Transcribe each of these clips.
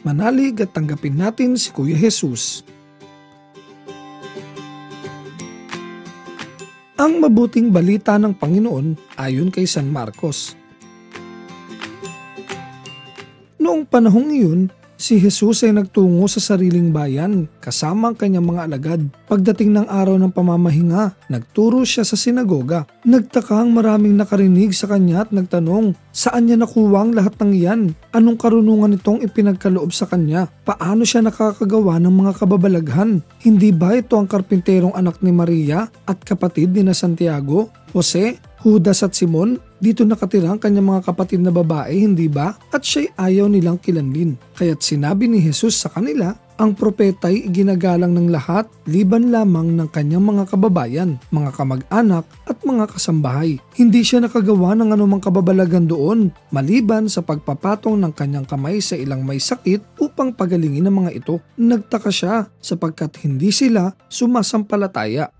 Manalig at tanggapin natin si Kuya Jesus. Ang mabuting balita ng Panginoon ayon kay San Marcos. Noong panahong iyon, si Jesus ay nagtungo sa sariling bayan kasama ang kanyang mga alagad. Pagdating ng araw ng pamamahinga, nagturo siya sa sinagoga. Nagtaka ang maraming nakarinig sa kanya at nagtanong, saan niya nakuha ang lahat ng iyan? Anong karunungan itong ipinagkaloob sa kanya? Paano siya nakakagawa ng mga kababalaghan? Hindi ba ito ang karpinterong anak ni Maria at kapatid ni Santiago, Jose, Judas at Simon? Dito nakatira ang kanyang mga kapatid na babae, hindi ba? At siya'y ayaw nilang kilanlin. Kaya't sinabi ni Jesus sa kanila, ang propeta'y ginagalang ng lahat, liban lamang ng kanyang mga kababayan, mga kamag-anak at mga kasambahay. Hindi siya nakagawa ng anumang kababalagan doon, maliban sa pagpapatong ng kanyang kamay sa ilang may sakit upang pagalingin ang mga ito. Nagtaka siya sapagkat hindi sila sumasampalataya.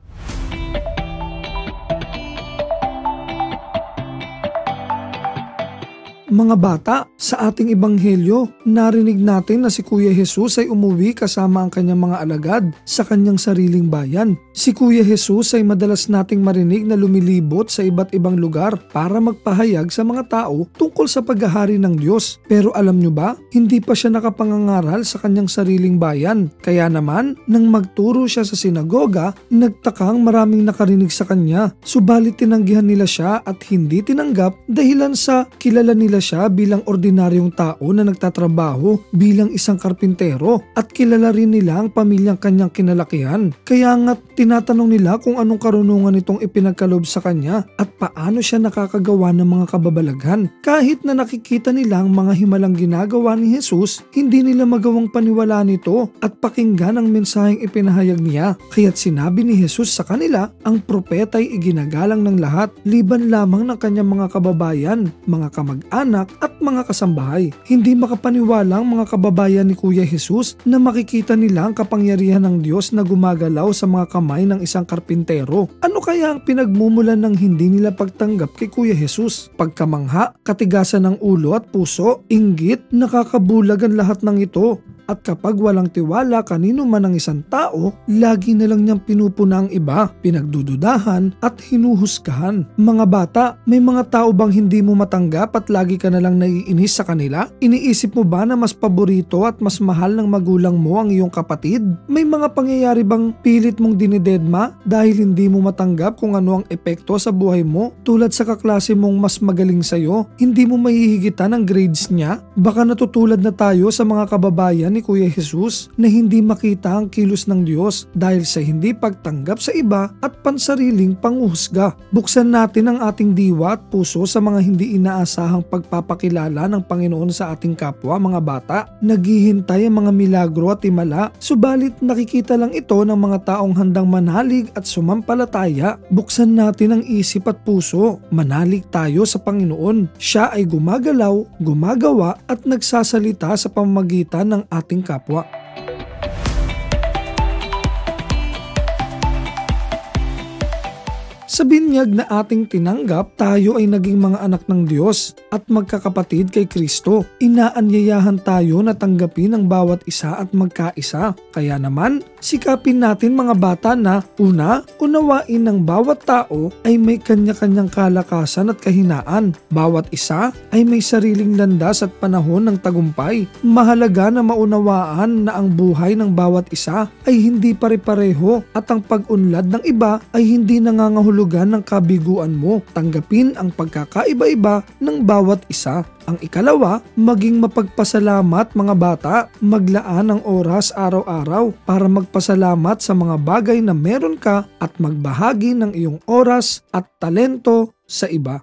Mga bata, sa ating ebanghelyo, narinig natin na si Kuya Jesus ay umuwi kasama ang kanyang mga alagad sa kanyang sariling bayan. Si Kuya Jesus ay madalas nating marinig na lumilibot sa iba't ibang lugar para magpahayag sa mga tao tungkol sa paghahari ng Diyos. Pero alam nyo ba, hindi pa siya nakapangangaral sa kanyang sariling bayan. Kaya naman, nang magturo siya sa sinagoga, nagtakang maraming nakarinig sa kanya. Subalit tinanggihan nila siya at hindi tinanggap dahilan sa kilala nila siya bilang ordinaryong tao na nagtatrabaho bilang isang karpintero at kilala rin nila ang pamilyang kanyang kinalakihan. Kaya nga tinatanong nila kung anong karunungan itong ipinagkaloob sa kanya at paano siya nakakagawa ng mga kababalaghan. Kahit na nakikita nila ang mga himalang ginagawa ni Jesus, hindi nila magawang paniwalaan ito at pakinggan ang mensaheng ipinahayag niya. Kaya't sinabi ni Jesus sa kanila, ang propeta ay iginagalang ng lahat, liban lamang ng kanyang mga kababayan, mga kamag-anak at mga kasambahay. Hindi makapaniwala ang mga kababayan ni Kuya Jesus na makikita nila ang kapangyarihan ng Diyos na gumagalaw sa mga kamay ng isang karpintero. Ano kaya ang pinagmumulan ng hindi nila pagtanggap kay Kuya Jesus? Pagkamangha, katigasan ng ulo at puso, inggit, nakakabulag ang lahat ng ito. At kapag walang tiwala kanino man ang isang tao, lagi na lang niyang pinupuna ang iba, pinagdududahan at hinuhusgahan. Mga bata, may mga tao bang hindi mo matanggap at lagi ka na lang naiinis sa kanila? Iniisip mo ba na mas paborito at mas mahal ng magulang mo ang iyong kapatid? May mga pangyayari bang pilit mong dinidedma dahil hindi mo matanggap kung ano ang epekto sa buhay mo? Tulad sa kaklase mong mas magaling sa'yo, hindi mo mahihigitan ang grades niya? Baka natutulad na tayo sa mga kababayan ni Kuya Jesus na hindi makita ang kilos ng Diyos dahil sa hindi pagtanggap sa iba at pansariling panguhusga. Buksan natin ang ating diwa at puso sa mga hindi inaasahang pagpapakilala ng Panginoon sa ating kapwa, mga bata. Naghihintay ang mga milagro at himala, subalit nakikita lang ito ng mga taong handang manalig at sumampalataya. Buksan natin ang isip at puso. Manalig tayo sa Panginoon. Siya ay gumagalaw, gumagawa at nagsasalita sa pamamagitan ng ating kapwa. Sa binyag na ating tinanggap, tayo ay naging mga anak ng Diyos at magkakapatid kay Kristo. Inaanyayahan tayo na tanggapin ang bawat isa at magkaisa. Kaya naman, sikapin natin mga bata na una, unawain ng bawat tao ay may kanya-kanyang kalakasan at kahinaan. Bawat isa ay may sariling landas at panahon ng tagumpay. Mahalaga na maunawaan na ang buhay ng bawat isa ay hindi pare-pareho at ang pag-unlad ng iba ay hindi nangangahulugan ng kabiguan mo. Tanggapin ang pagkakaiba-iba ng bawat isa. Ang ikalawa, maging mapagpasalamat mga bata. Maglaan ng oras araw-araw para magpasalamat sa mga bagay na meron ka at magbahagi ng iyong oras at talento sa iba.